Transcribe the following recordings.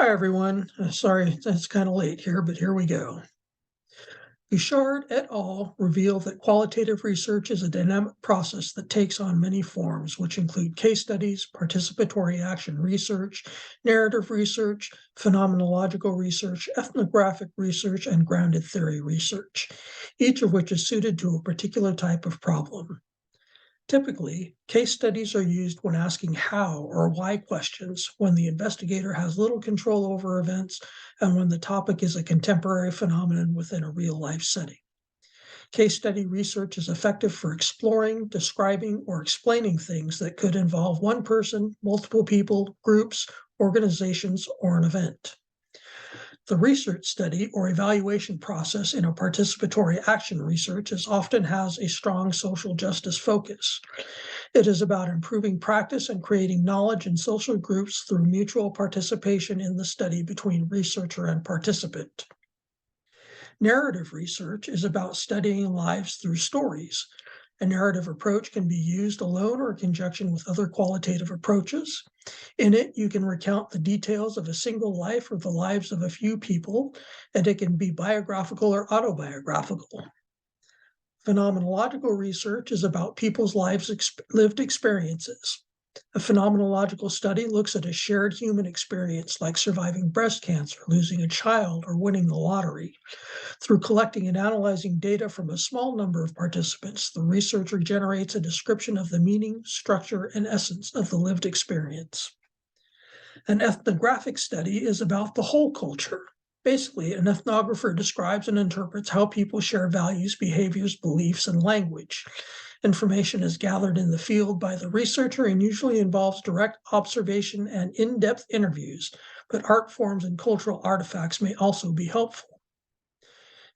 Hi, everyone. Sorry, it's kind of late here, but here we go. Bouchard et al. Reveal that qualitative research is a dynamic process that takes on many forms, which include case studies, participatory action research, narrative research, phenomenological research, ethnographic research, and grounded theory research, each of which is suited to a particular type of problem. Typically, case studies are used when asking how or why questions, when the investigator has little control over events, and when the topic is a contemporary phenomenon within a real life setting. Case study research is effective for exploring, describing, or explaining things that could involve one person, multiple people, groups, organizations, or an event. The research study or evaluation process in a participatory action research often has a strong social justice focus. It is about improving practice and creating knowledge in social groups through mutual participation in the study between researcher and participant. Narrative research is about studying lives through stories. A narrative approach can be used alone or in conjunction with other qualitative approaches. In it, you can recount the details of a single life or the lives of a few people, and it can be biographical or autobiographical. Phenomenological research is about people's lived experiences. A phenomenological study looks at a shared human experience like surviving breast cancer, losing a child, or winning the lottery. Through collecting and analyzing data from a small number of participants, the researcher generates a description of the meaning, structure, and essence of the lived experience. An ethnographic study is about the whole culture. Basically, an ethnographer describes and interprets how people share values, behaviors, beliefs, and language. Information is gathered in the field by the researcher and usually involves direct observation and in-depth interviews, but art forms and cultural artifacts may also be helpful.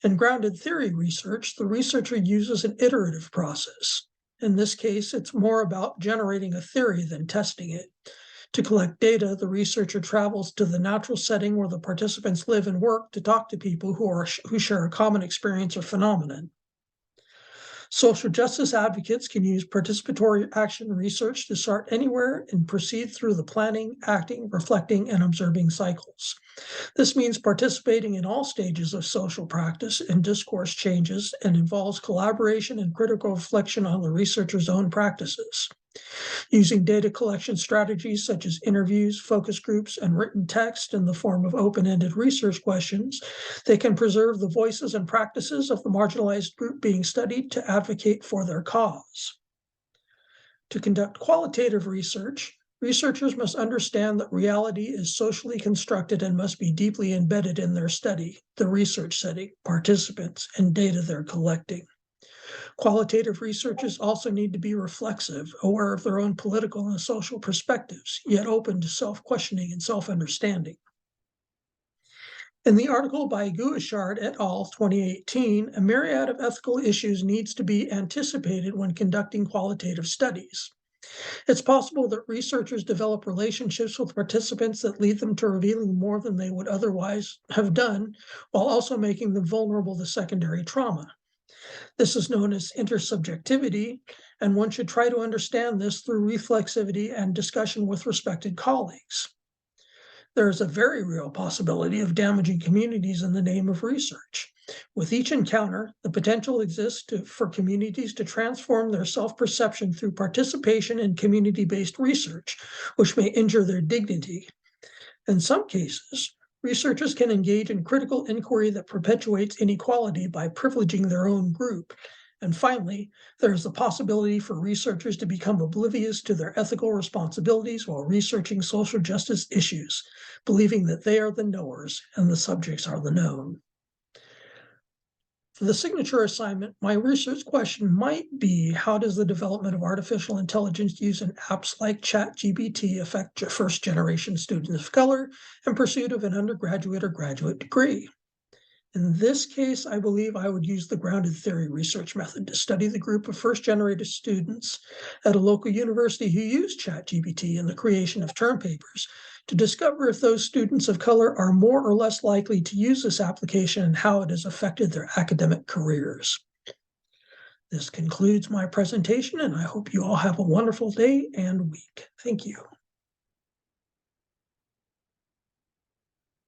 In grounded theory research, the researcher uses an iterative process. In this case, it's more about generating a theory than testing it. To collect data, the researcher travels to the natural setting where the participants live and work to talk to people who share a common experience or phenomenon. Social justice advocates can use participatory action research to start anywhere and proceed through the planning, acting, reflecting, and observing cycles. This means participating in all stages of social practice and discourse changes and involves collaboration and critical reflection on the researcher's own practices. Using data collection strategies such as interviews, focus groups, and written text in the form of open-ended research questions, they can preserve the voices and practices of the marginalized group being studied to advocate for their cause. To conduct qualitative research, researchers must understand that reality is socially constructed and must be deeply embedded in their study, the research setting, participants, and data they're collecting. Qualitative researchers also need to be reflexive, aware of their own political and social perspectives, yet open to self-questioning and self-understanding. In the article by Bouchard et al. 2018, a myriad of ethical issues needs to be anticipated when conducting qualitative studies. It's possible that researchers develop relationships with participants that lead them to revealing more than they would otherwise have done, while also making them vulnerable to secondary trauma. This is known as intersubjectivity, and one should try to understand this through reflexivity and discussion with respected colleagues. There is a very real possibility of damaging communities in the name of research. With each encounter, the potential exists for communities to transform their self-perception through participation in community-based research, which may injure their dignity. In some cases, researchers can engage in critical inquiry that perpetuates inequality by privileging their own group. And finally, there is the possibility for researchers to become oblivious to their ethical responsibilities while researching social justice issues, believing that they are the knowers and the subjects are the known. For the signature assignment, my research question might be, how does the development of artificial intelligence using apps like ChatGPT affect first-generation students of color in pursuit of an undergraduate or graduate degree? In this case, I believe I would use the grounded theory research method to study the group of first-generation students at a local university who use ChatGPT in the creation of term papers to discover if those students of color are more or less likely to use this application and how it has affected their academic careers. This concludes my presentation, and I hope you all have a wonderful day and week. Thank you.